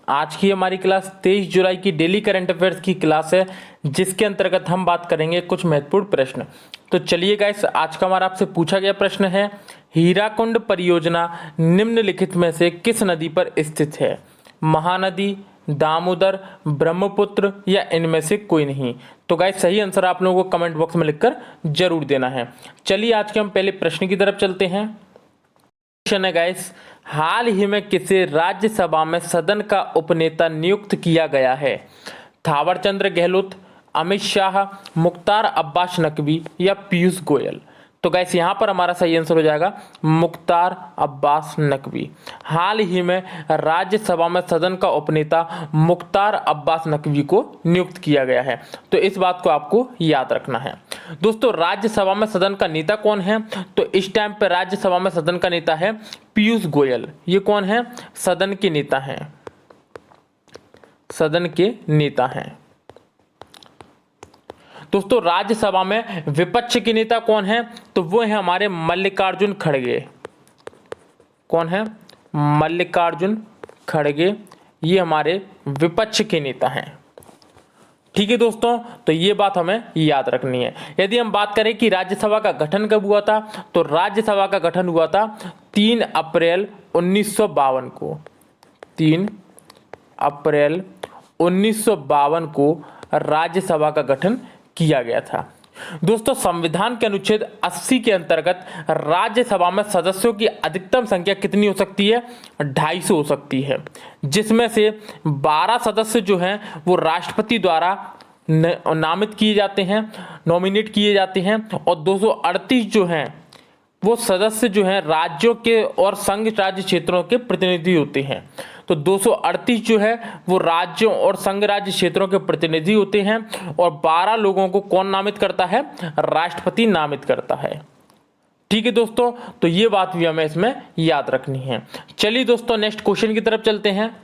आज की हमारी क्लास 23 जुलाई की डेली करंट अफेयर्स की क्लास है, जिसके अंतर्गत हम बात करेंगे कुछ महत्वपूर्ण प्रश्न। तो चलिए गाइस, आज का हमारा आपसे पूछा गया प्रश्न है, हीराकुंड परियोजना निम्नलिखित में से किस नदी पर स्थित है? महानदी, दामोदर, ब्रह्मपुत्र या इनमें से कोई नहीं? तो गाइस सही आंसर आप लोगों को कमेंट बॉक्स में लिखकर जरूर देना है। चलिए आज के हम पहले प्रश्न की तरफ चलते हैं। क्वेश्चन है गाइस, हाल ही में किसे राज्यसभा में सदन का उपनेता नियुक्त किया गया है? थावरचंद्र गहलोत, अमित शाह, मुख्तार अब्बास नकवी या पीयूष गोयल? तो गाइस यहाँ पर हमारा सही आंसर हो जाएगा मुख्तार अब्बास नकवी। हाल ही में राज्यसभा में सदन का उपनेता मुख्तार अब्बास नकवी को नियुक्त किया गया है, तो इस बात को आपको याद रखना है। दोस्तों, राज्यसभा में सदन का नेता कौन है? तो इस टाइम पे राज्यसभा में सदन का नेता है पीयूष गोयल। ये कौन है? सदन के नेता हैं, सदन के नेता हैं। दोस्तों, राज्यसभा में विपक्ष के नेता कौन है? तो वो है हमारे मल्लिकार्जुन खड़गे। कौन है? मल्लिकार्जुन खड़गे, ये हमारे विपक्ष के नेता हैं। ठीक है दोस्तों, तो ये बात हमें याद रखनी है। यदि हम बात करें कि राज्यसभा का गठन कब हुआ था, तो राज्यसभा का गठन हुआ था 3 अप्रैल 1952 को। 3 अप्रैल 1952 को राज्यसभा का गठन किया गया था। दोस्तों, संविधान के अनुच्छेद 80 के अंतर्गत राज्यसभा में सदस्यों की अधिकतम संख्या कितनी हो सकती है? 250 हो सकती है, जिसमें से 12 सदस्य जो हैं वो राष्ट्रपति द्वारा नामित किए जाते हैं, नॉमिनेट किए जाते हैं, और 238 जो हैं वो सदस्य जो हैं राज्यों के और संघ राज्य क्षेत्रों के प्रतिनिधि होते हैं। तो 238 जो है वो राज्यों और संघ राज्य क्षेत्रों के प्रतिनिधि होते हैं, और 12 लोगों को कौन नामित करता है? राष्ट्रपति नामित करता है। ठीक है दोस्तों, तो ये बात भी हमें इसमें याद रखनी है। चलिए दोस्तों, नेक्स्ट क्वेश्चन की तरफ चलते हैं।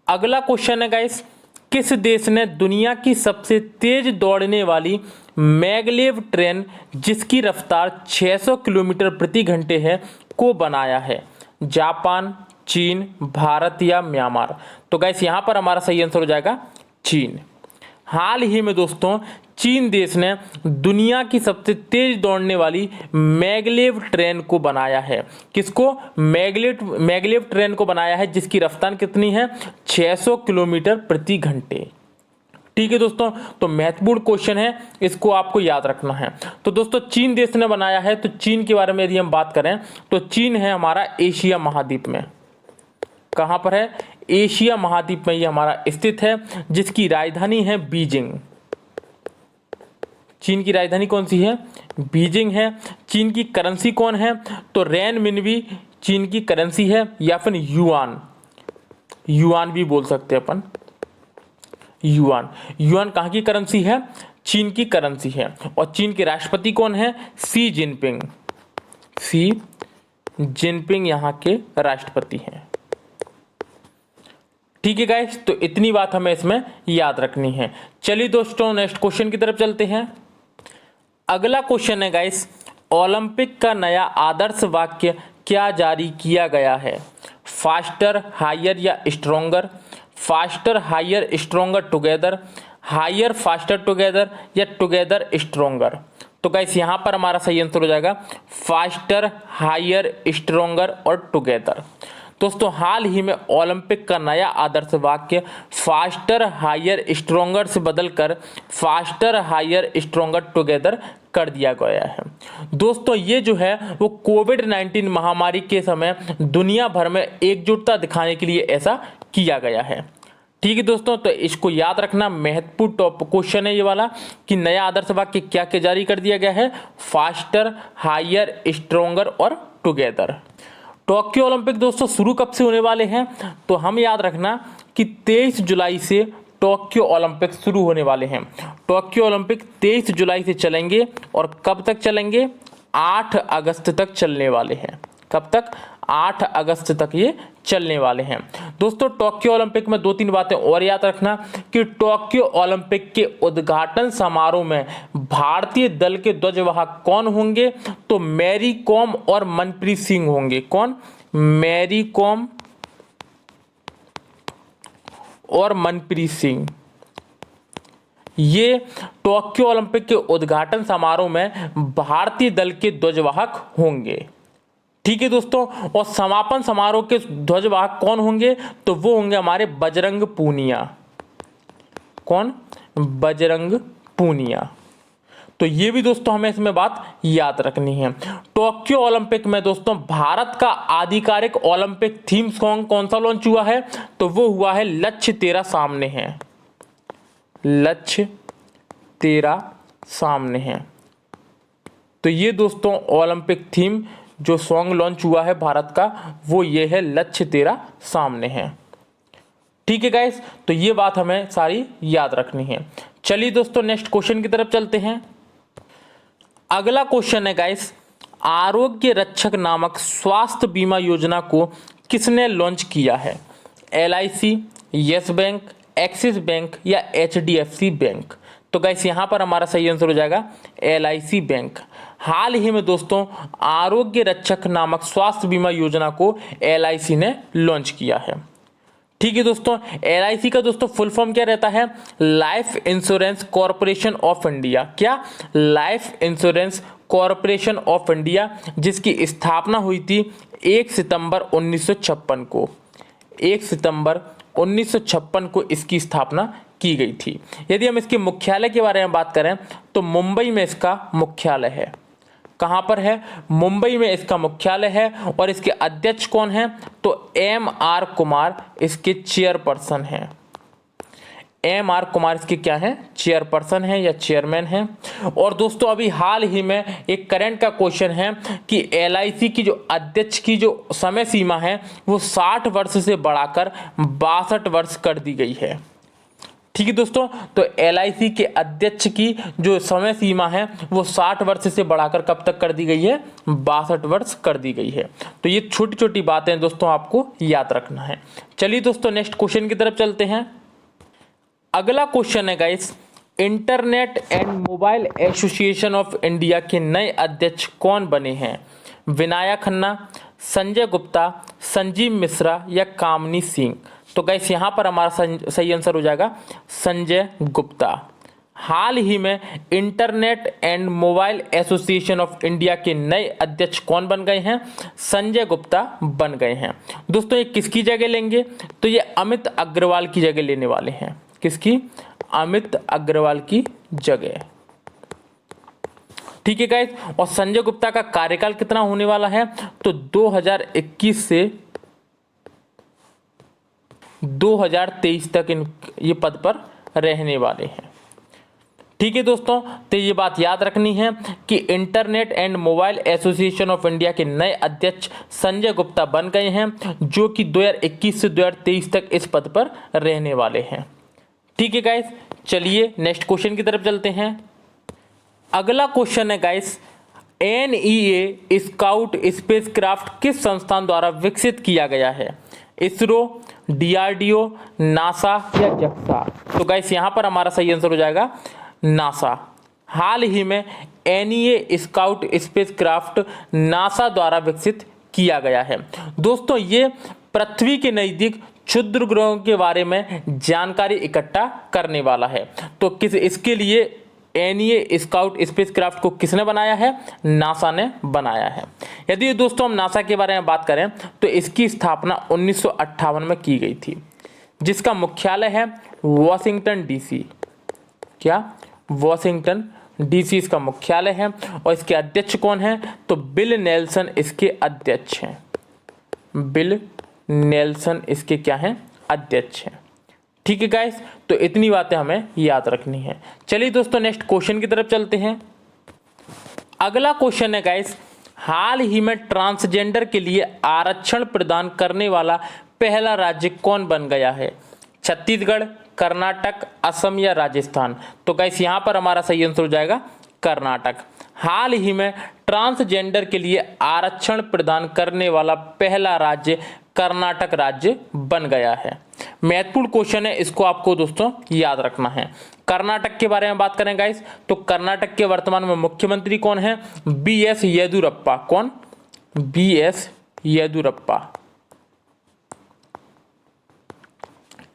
अगला क्वेश्चन है गाइस, किस देश ने दुनिया की सबसे तेज दौड़ने वाली मैगलेव ट्रेन, जिसकी रफ्तार 600 किलोमीटर प्रति घंटे है, को बनाया है? जापान, चीन, भारत या म्यांमार? तो गाइस यहाँ पर हमारा सही आंसर हो जाएगा चीन। हाल ही में दोस्तों चीन देश ने दुनिया की सबसे तेज दौड़ने वाली मैगलेव ट्रेन को बनाया है। किसको? मैगलेव ट्रेन को बनाया है, जिसकी रफ्तार कितनी है? 600 किलोमीटर प्रति घंटे। ठीक है दोस्तों, तो महत्वपूर्ण क्वेश्चन है, इसको आपको याद रखना है। तो दोस्तों चीन देश ने बनाया है, तो चीन के बारे में यदि हम बात करें तो चीन है हमारा एशिया महाद्वीप में। कहां पर है? एशिया महाद्वीप में ये हमारा स्थित है, जिसकी राजधानी है बीजिंग। चीन की राजधानी कौन सी है? बीजिंग है। चीन की करेंसी कौन है? तो रेनमिनबी चीन की करेंसी है, या फिर युआन, युआन भी बोल सकते हैं अपन। युआन, युआन कहाँ की करेंसी है? चीन की करेंसी है। और चीन के राष्ट्रपति कौन है? Xi Jinping. शी जिनपिंग यहाँ के राष्ट्रपति हैं। ठीक है गाइस, तो इतनी बात हमें इसमें याद रखनी है। चलिए दोस्तों, नेक्स्ट क्वेश्चन की तरफ चलते हैं। अगला क्वेश्चन है गाइस, ओलंपिक का नया आदर्श वाक्य क्या जारी किया गया है? फास्टर, हायर या stronger? Faster, higher, stronger together? Higher, faster together या टुगेदर स्ट्रोंगर? तो गाइस यहाँ पर हमारा सही आंसर हो जाएगा फास्टर, हायर, स्ट्रोंगर और टुगेदर। दोस्तों, हाल ही में ओलंपिक का नया आदर्श वाक्य फास्टर, हायर, स्ट्रोंगर से बदलकर फास्टर, हायर, स्ट्रोंगर टुगेदर कर दिया गया है। दोस्तों, ये जो है वो कोविड-19 महामारी के समय दुनिया भर में एकजुटता दिखाने के लिए ऐसा किया गया है। ठीक है दोस्तों, तो इसको याद रखना, महत्वपूर्ण टॉप क्वेश्चन है ये वाला कि नया आदर्श वाक्य क्या क्या जारी कर दिया गया है? फास्टर, हायर, स्ट्रोंगर और टुगेदर। टोक्यो ओलंपिक दोस्तों शुरू कब से होने वाले हैं? तो हम याद रखना कि 23 जुलाई से टोक्यो ओलंपिक शुरू होने वाले हैं। टोक्यो ओलंपिक 23 जुलाई से चलेंगे, और कब तक चलेंगे? 8 अगस्त तक चलने वाले हैं। कब तक? 8 अगस्त तक ये चलने वाले हैं। दोस्तों, टोक्यो ओलंपिक में 2-3 बातें और याद रखना कि टोक्यो ओलंपिक के उद्घाटन समारोह में भारतीय दल के ध्वजवाहक कौन होंगे? तो मैरी कॉम और मनप्रीत सिंह होंगे। कौन? मैरी कॉम और मनप्रीत सिंह, ये टोक्यो ओलंपिक के उद्घाटन समारोह में भारतीय दल के ध्वजवाहक होंगे। ठीक है दोस्तों, और समापन समारोह के ध्वजवाहक कौन होंगे? तो वो होंगे हमारे बजरंग पूनिया। कौन? बजरंग पूनिया। तो ये भी दोस्तों हमें इसमें बात याद रखनी है। टोक्यो ओलंपिक में दोस्तों भारत का आधिकारिक ओलंपिक थीम सॉन्ग कौन सा लॉन्च हुआ है? तो वो हुआ है लक्ष्य तेरा सामने है। लक्ष्य तेरा सामने है। तो ये दोस्तों ओलंपिक थीम जो सॉन्ग लॉन्च हुआ है भारत का, वो ये है लक्ष्य तेरा सामने है। ठीक है गाइस, तो ये बात हमें सारी याद रखनी है। चलिए दोस्तों नेक्स्ट क्वेश्चन की तरफ चलते हैं। अगला क्वेश्चन है गाइस, आरोग्य रक्षक नामक स्वास्थ्य बीमा योजना को किसने लॉन्च किया है? LIC, yes bank, axis bank या HDFC बैंक? तो गाइस यहाँ पर हमारा सही आंसर हो जाएगा LIC बैंक। हाल ही में दोस्तों आरोग्य रक्षक नामक स्वास्थ्य बीमा योजना को LIC ने लॉन्च किया है। ठीक है दोस्तों, LIC का दोस्तों फुल फॉर्म क्या रहता है? Life insurance corporation of India. क्या? Life insurance corporation of India, जिसकी स्थापना हुई थी 1 सितंबर 1956 को। 1 सितंबर 1956 को इसकी स्थापना की गई थी। यदि हम इसके मुख्यालय के बारे में बात करें तो मुंबई में इसका मुख्यालय है। कहां पर है? मुंबई में इसका मुख्यालय है। और इसके अध्यक्ष कौन है? तो MR कुमार इसके चेयरपर्सन हैं। MR कुमार इसके क्या है? चेयरपर्सन है या चेयरमैन है। और दोस्तों अभी हाल ही में एक करंट का क्वेश्चन है कि LIC की जो अध्यक्ष की जो समय सीमा है वो 60 वर्ष से बढ़ाकर 62 वर्ष कर दी गई है। ठीक है दोस्तों, तो LIC के अध्यक्ष की जो समय सीमा है वो 60 वर्ष से बढ़ाकर कब तक कर दी गई है? 62 वर्ष कर दी गई है। तो ये छोटी छोटी बातें दोस्तों आपको याद रखना है। चलिए दोस्तों नेक्स्ट क्वेश्चन की तरफ चलते हैं। अगला क्वेश्चन है guys, internet and mobile association of India के नए अध्यक्ष कौन बने हैं? विनायक खन्ना, संजय गुप्ता, संजीव मिश्रा या कामनी सिंह? तो गाइस यहाँ पर हमारा सही आंसर हो जाएगा संजय गुप्ता। हाल ही में internet and mobile association of India के नए अध्यक्ष कौन बन गए हैं? संजय गुप्ता बन गए हैं। दोस्तों ये किसकी जगह लेंगे? तो ये अमित अग्रवाल की जगह लेने वाले हैं। किसकी? अमित अग्रवाल की जगह। ठीक है गाइस, और संजय गुप्ता का कार्यकाल कितना होने वाला है? तो 2021 से 2023 तक ये पद पर रहने वाले हैं। ठीक है दोस्तों, तो ये बात याद रखनी है कि internet and mobile association of India के नए अध्यक्ष संजय गुप्ता बन गए हैं, जो कि 2021 से 2023 तक इस पद पर रहने वाले हैं। ठीक है गाइस, चलिए नेक्स्ट क्वेश्चन की तरफ चलते हैं। अगला क्वेश्चन है गाइस, NEA स्काउट स्पेसक्राफ्ट किस संस्थान द्वारा विकसित किया गया है? इसरो, DRDO, नासा या जक्सा? तो गाइस यहाँ पर हमारा सही आंसर हो जाएगा नासा। हाल ही में NEA स्काउट स्पेसक्राफ्ट नासा द्वारा विकसित किया गया है। दोस्तों ये पृथ्वी के नजदीक क्षुद्र ग्रहों के बारे में जानकारी इकट्ठा करने वाला है। तो किस इसके लिए NEA स्काउट स्पेसक्राफ्ट को किसने बनाया है? नासा ने बनाया है। यदि दोस्तों हम नासा के बारे में बात करें तो इसकी स्थापना 1958 में की गई थी, जिसका मुख्यालय है वॉशिंगटन DC। क्या? वॉशिंगटन DC इसका मुख्यालय है। और इसके अध्यक्ष कौन है? तो बिल नेल्सन इसके अध्यक्ष हैं। बिल नेल्सन इसके क्या हैं? अध्यक्ष हैं। ठीक है गाइस, तो इतनी बातें हमें याद रखनी है। चलिए दोस्तों नेक्स्ट क्वेश्चन की तरफ चलते हैं। अगला क्वेश्चन है गाइस, हाल ही में ट्रांसजेंडर के लिए आरक्षण प्रदान करने वाला पहला राज्य कौन बन गया है? छत्तीसगढ़, कर्नाटक, असम या राजस्थान? तो गाइस यहाँ पर हमारा सही आंसर हो जाएगा कर्नाटक। हाल ही में ट्रांसजेंडर के लिए आरक्षण प्रदान करने वाला पहला राज्य कर्नाटक राज्य बन गया है। महत्वपूर्ण क्वेश्चन है, इसको आपको दोस्तों याद रखना है। कर्नाटक के बारे में बात करें गाइस, तो कर्नाटक के वर्तमान में मुख्यमंत्री कौन है? BS येदुरप्पा। कौन? BS येदुरप्पा।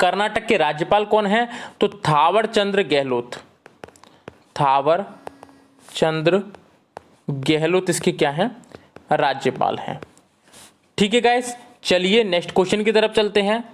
कर्नाटक के राज्यपाल कौन है? तो थावर चंद्र गहलोत। थावर चंद्र गहलोत इसके क्या हैं? राज्यपाल हैं। ठीक है गाइस, चलिए नेक्स्ट क्वेश्चन की तरफ चलते हैं।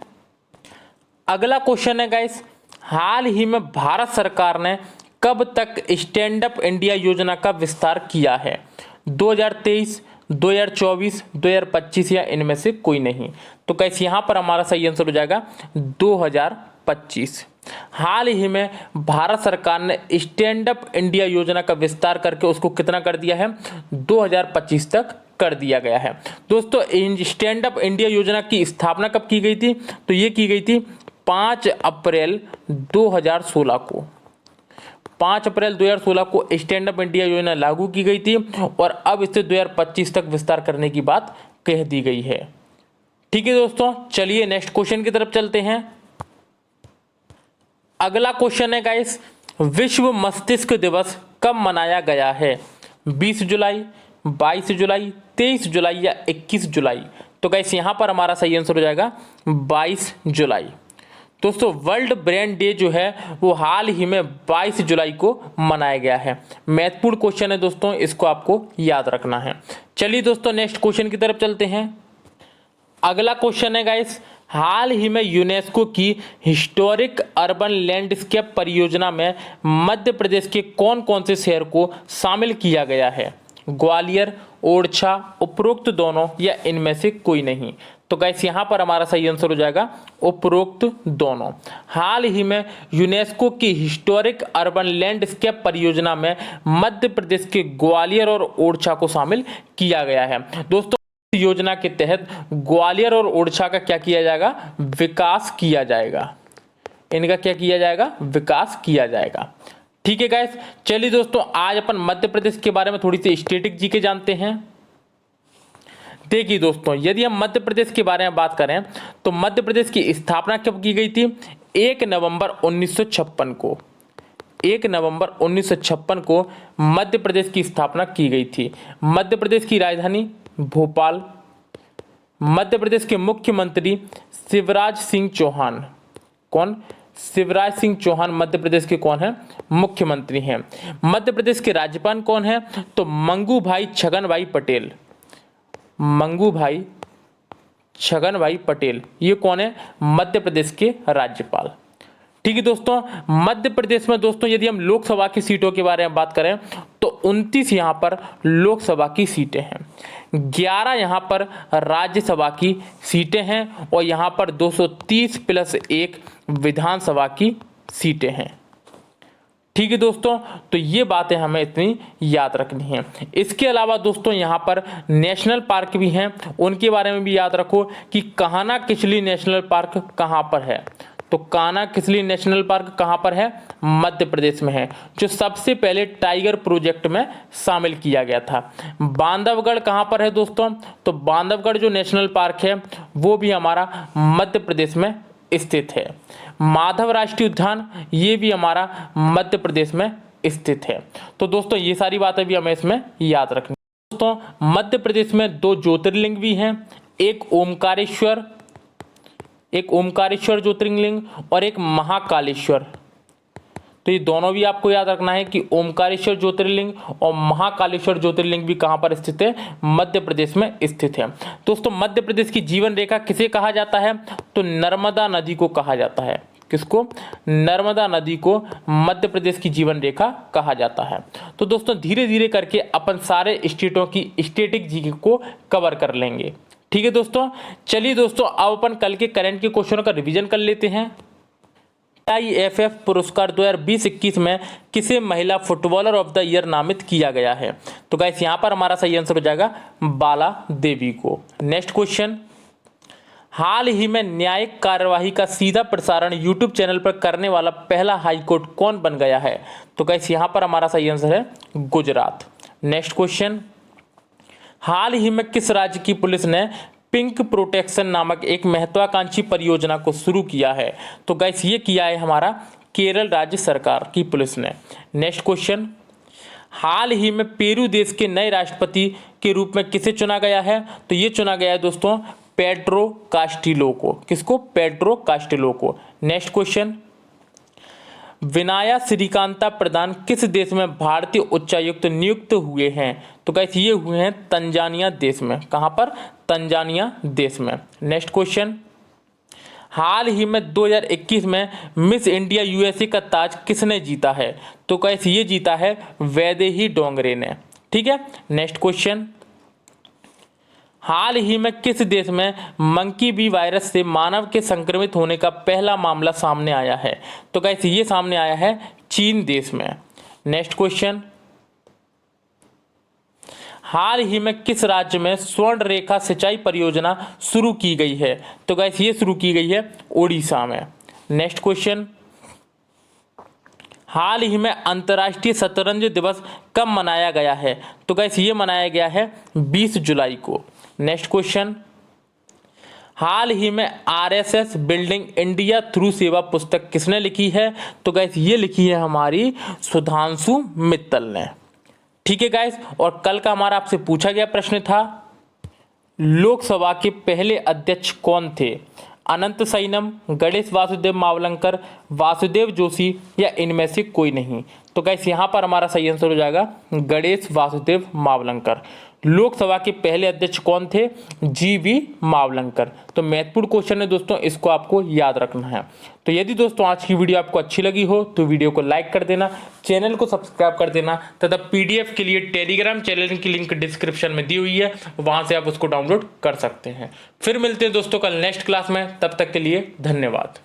अगला क्वेश्चन है गाइस, हाल ही में भारत सरकार ने कब तक स्टैंड अप इंडिया योजना का विस्तार किया है? 2023, 2024, 2025 या इनमें से कोई नहीं? तो गाइस यहाँ पर हमारा सही आंसर हो जाएगा 2025। हाल ही में भारत सरकार ने स्टैंड अप इंडिया योजना का विस्तार करके उसको कितना कर दिया है? 2025 तक कर दिया गया है। दोस्तों स्टैंड अप इंडिया योजना की स्थापना कब की गई थी? तो ये की गई थी 5 अप्रैल 2016 को। 5 अप्रैल 2016 को स्टैंड अप इंडिया योजना लागू की गई थी और अब इसे 2025 तक विस्तार करने की बात कह दी गई है। ठीक है दोस्तों, चलिए नेक्स्ट क्वेश्चन की तरफ चलते हैं। अगला क्वेश्चन है गाइस, विश्व मस्तिष्क दिवस कब मनाया गया है? 20 जुलाई, 22 जुलाई, 23 जुलाई या 21 जुलाई? तो गाइस यहाँ पर हमारा सही आंसर हो जाएगा 22 जुलाई। दोस्तों वर्ल्ड ब्रेन डे जो है वो हाल ही में 22 जुलाई को मनाया गया है। महत्वपूर्ण क्वेश्चन है दोस्तों, इसको आपको याद रखना है। चलिए दोस्तों नेक्स्ट क्वेश्चन की तरफ चलते हैं। अगला क्वेश्चन है गाइस, हाल ही में यूनेस्को की हिस्टोरिक अर्बन लैंडस्केप परियोजना में मध्य प्रदेश के कौन कौन से शहर को शामिल किया गया है? ग्वालियर, ओरछा, उपरोक्त दोनों या इनमें से कोई नहीं? तो गाइस यहाँ पर हमारा सही आंसर हो जाएगा उपरोक्त दोनों। हाल ही में यूनेस्को की हिस्टोरिक अर्बन लैंडस्केप परियोजना में मध्य प्रदेश के ग्वालियर और ओरछा को शामिल किया गया है। दोस्तों योजना के तहत ग्वालियर और ओरछा का क्या किया जाएगा? विकास किया जाएगा। इनका क्या किया जाएगा? विकास किया जाएगा। ठीक है गाइस, चलिए दोस्तों आज अपन मध्य प्रदेश के बारे में थोड़ी सी स्टैटिक जीके जानते हैं। देखिए दोस्तों, यदि हम मध्य प्रदेश के बारे में बात करें तो मध्य प्रदेश की स्थापना कब की गई थी? 1 नवंबर 1956 को। 1 नवंबर 1956 को मध्य प्रदेश की स्थापना की गई थी। मध्य प्रदेश की राजधानी भोपाल। मध्य प्रदेश के मुख्यमंत्री शिवराज सिंह चौहान। कौन? शिवराज सिंह चौहान मध्य प्रदेश के कौन है? मुख्यमंत्री हैं। मध्य प्रदेश के राज्यपाल कौन है? तो मंगू भाई छगन भाई पटेल। मंगू भाई छगन भाई पटेल, ये कौन है? मध्य प्रदेश के राज्यपाल। ठीक है दोस्तों, मध्य प्रदेश में दोस्तों यदि हम लोकसभा की सीटों के बारे में बात करें तो 29 यहाँ पर लोकसभा की सीटें हैं, 11 यहाँ पर राज्यसभा की सीटें हैं और यहाँ पर 230 + 1 विधानसभा की सीटें हैं। ठीक है दोस्तों, तो ये बातें हमें इतनी याद रखनी है। इसके अलावा दोस्तों यहाँ पर नेशनल पार्क भी हैं, उनके बारे में भी याद रखो कि कान्हा किसली नेशनल पार्क कहाँ पर है? तो कान्हा किसली नेशनल पार्क कहाँ पर है? मध्य प्रदेश में है, जो सबसे पहले टाइगर प्रोजेक्ट में शामिल किया गया था। बांधवगढ़ कहाँ पर है दोस्तों? तो बांधवगढ़ जो नेशनल पार्क है वो भी हमारा मध्य प्रदेश में स्थित है। माधव राष्ट्रीय उद्यान ये भी हमारा मध्य प्रदेश में स्थित है। तो दोस्तों ये सारी बातें भी हमें इसमें याद रखनी। दोस्तों मध्य प्रदेश में 2 ज्योतिर्लिंग भी हैं, एक ओमकारेश्वर ज्योतिर्लिंग और एक महाकालेश्वर। तो ये दोनों भी आपको याद रखना है कि ओमकारेश्वर ज्योतिर्लिंग और महाकालेश्वर ज्योतिर्लिंग भी कहाँ पर स्थित है? मध्य प्रदेश में स्थित है। दोस्तों मध्य प्रदेश की जीवन रेखा किसे कहा जाता है? तो नर्मदा नदी को कहा जाता है। किसको? नर्मदा नदी को मध्य प्रदेश की जीवन रेखा कहा जाता है। तो दोस्तों धीरे धीरे करके अपन सारे स्टेटों की स्टैटिक जीके को कवर कर लेंगे। ठीक है दोस्तों, चलिए दोस्तों अब अपन कल के करंट के क्वेश्चनों का रिवीजन कर लेते हैं। IFF पुरस्कार 2020-21 में किसे महिला फुटबॉलर ऑफ द ईयर नामित किया गया है? तो गाइस यहाँ पर हमारा सही आंसर हो जाएगा बाला देवी को। नेक्स्ट क्वेश्चन, हाल ही में न्यायिक कार्यवाही का सीधा प्रसारण यूट्यूब चैनल पर करने वाला पहला हाईकोर्ट कौन बन गया है? तो गाइस यहाँ पर हमारा सही आंसर है गुजरात। नेक्स्ट क्वेश्चन, हाल ही में किस राज्य की पुलिस ने पिंक प्रोटेक्शन नामक एक महत्वाकांक्षी परियोजना को शुरू किया है? तो गाइस ये किया है हमारा केरल राज्य सरकार की पुलिस ने। नेक्स्ट क्वेश्चन, हाल ही में पेरू देश के नए राष्ट्रपति के रूप में किसे चुना गया है? तो ये चुना गया है दोस्तों पेड्रो कास्टिलो को। किसको? पेड्रो कास्टिलो को। नेक्स्ट क्वेश्चन, विनाया श्रीकांता प्रधान किस देश में भारतीय उच्चायुक्त नियुक्त हुए हैं? तो गाइस ये हुए हैं तंजानिया देश में। कहां पर? तंजानिया देश में। नेक्स्ट क्वेश्चन, हाल ही में 2021 में मिस इंडिया यूएसए का ताज किसने जीता है? तो गाइस ये जीता है वैदेही डोंगरे ने। ठीक है। नेक्स्ट क्वेश्चन, हाल ही में किस देश में मंकी बी वायरस से मानव के संक्रमित होने का पहला मामला सामने आया है? तो गाइस ये सामने आया है चीन देश में। नेक्स्ट क्वेश्चन, हाल ही में किस राज्य में स्वर्ण रेखा सिंचाई परियोजना शुरू की गई है? तो गाइस ये शुरू की गई है ओडिशा में। नेक्स्ट क्वेश्चन, हाल ही में अंतर्राष्ट्रीय शतरंज दिवस कब मनाया गया है? तो गाइस ये मनाया गया है 20 जुलाई को। नेक्स्ट क्वेश्चन, हाल ही में आरएसएस बिल्डिंग इंडिया थ्रू सेवा पुस्तक किसने लिखी है? तो गाइस ये लिखी है हमारी सुधांशु मित्तल ने। ठीक है गाइस, और कल का हमारा आपसे पूछा गया प्रश्न था, लोकसभा के पहले अध्यक्ष कौन थे? अनंत सैनम, गणेश वासुदेव मावलंकर, वासुदेव जोशी या इनमें से कोई नहीं। तो गाइस यहाँ पर हमारा सही आंसर हो जाएगा गणेश वासुदेव मावलंकर। लोकसभा के पहले अध्यक्ष कौन थे? जीवी मावलंकर। तो महत्वपूर्ण क्वेश्चन है दोस्तों, इसको आपको याद रखना है। तो यदि दोस्तों आज की वीडियो आपको अच्छी लगी हो तो वीडियो को लाइक कर देना, चैनल को सब्सक्राइब कर देना तथा पीडीएफ के लिए टेलीग्राम चैनल की लिंक डिस्क्रिप्शन में दी हुई है, वहां से आप उसको डाउनलोड कर सकते हैं। फिर मिलते हैं दोस्तों कल नेक्स्ट क्लास में, तब तक के लिए धन्यवाद।